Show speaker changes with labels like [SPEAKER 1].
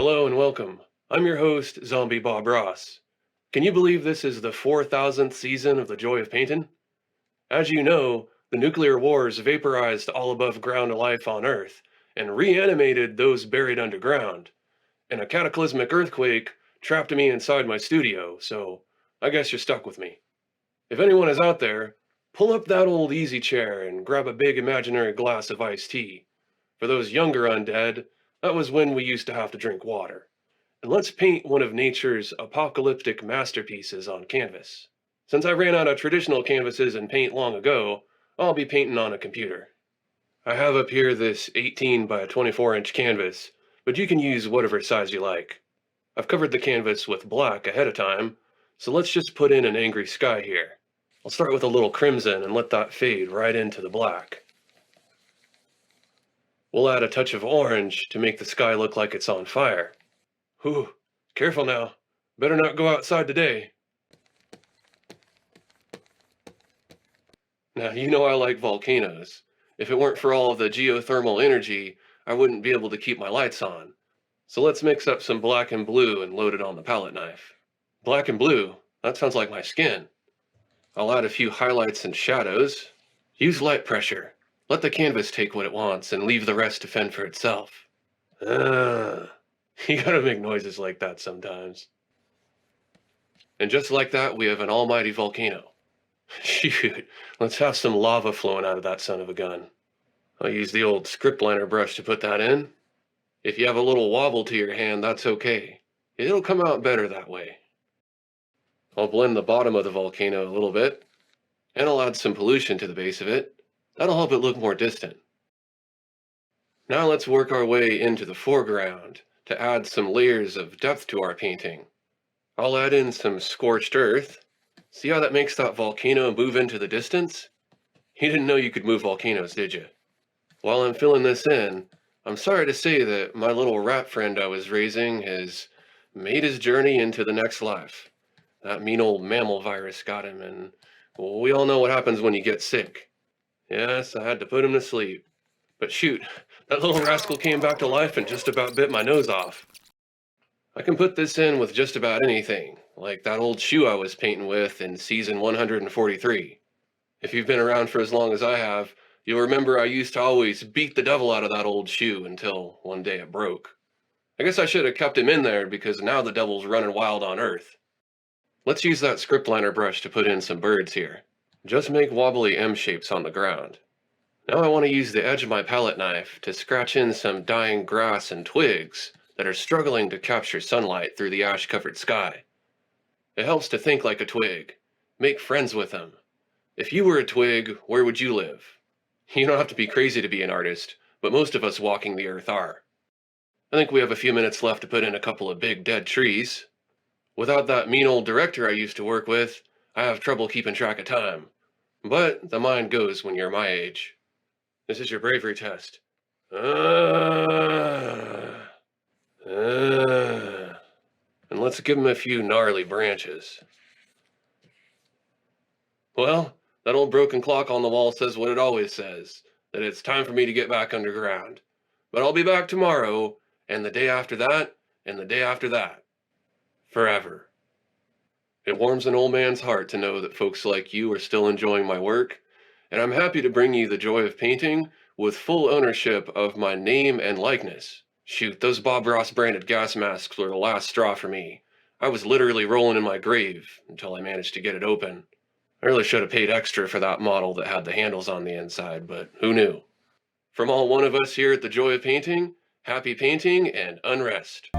[SPEAKER 1] Hello and welcome. I'm your host, Zombie Bob Ross. Can you believe this is the 4,000th season of The Joy of Painting? As you know, the nuclear wars vaporized all above ground life on Earth and reanimated those buried underground. And a cataclysmic earthquake trapped me inside my studio, so I guess you're stuck with me. If anyone is out there, pull up that old easy chair and grab a big imaginary glass of iced tea. For those younger undead, that was when we used to have to drink water. And let's paint one of nature's apocalyptic masterpieces on canvas. Since I ran out of traditional canvases and paint long ago, I'll be painting on a computer. I have up here this 18 by 24 inch canvas, but you can use whatever size you like. I've covered the canvas with black ahead of time, so let's just put in an angry sky here. I'll start with a little crimson and let that fade right into the black. We'll add a touch of orange to make the sky look like it's on fire. Whew, careful now. Better not go outside today. Now, you know I like volcanoes. If it weren't for all of the geothermal energy, I wouldn't be able to keep my lights on. So let's mix up some black and blue and load it on the palette knife. Black and blue, that sounds like my skin. I'll add a few highlights and shadows. Use light pressure. Let the canvas take what it wants and leave the rest to fend for itself. You gotta make noises like that sometimes. And just like that, we have an almighty volcano. Shoot, let's have some lava flowing out of that son of a gun. I'll use the old script liner brush to put that in. If you have a little wobble to your hand, that's okay. It'll come out better that way. I'll blend the bottom of the volcano a little bit, and I'll add some pollution to the base of it. That'll help it look more distant. Now let's work our way into the foreground to add some layers of depth to our painting. I'll add in some scorched earth. See how that makes that volcano move into the distance? You didn't know you could move volcanoes, did you? While I'm filling this in, I'm sorry to say that my little rat friend I was raising has made his journey into the next life. That mean old mammal virus got him, and we all know what happens when you get sick. Yes, I had to put him to sleep. But shoot, that little rascal came back to life and just about bit my nose off. I can put this in with just about anything, like that old shoe I was painting with in season 143. If you've been around for as long as I have, you'll remember I used to always beat the devil out of that old shoe until one day it broke. I guess I should have kept him in there because now the devil's running wild on Earth. Let's use that script liner brush to put in some birds here. Just make wobbly M shapes on the ground. Now I want to use the edge of my palette knife to scratch in some dying grass and twigs that are struggling to capture sunlight through the ash-covered sky. It helps to think like a twig. Make friends with them. If you were a twig, where would you live? You don't have to be crazy to be an artist, but most of us walking the earth are. I think we have a few minutes left to put in a couple of big dead trees. Without that mean old director I used to work with, I have trouble keeping track of time. But the mind goes when you're my age. This is your bravery test. And let's give him a few gnarly branches. Well, that old broken clock on the wall says what it always says, that it's time for me to get back underground. But I'll be back tomorrow, and the day after that, and the day after that. Forever. It warms an old man's heart to know that folks like you are still enjoying my work, and I'm happy to bring you the joy of painting with full ownership of my name and likeness. Shoot, those Bob Ross branded gas masks were the last straw for me. I was literally rolling in my grave until I managed to get it open. I really should have paid extra for that model that had the handles on the inside, but who knew? From all one of us here at The Joy of Painting, happy painting and unrest.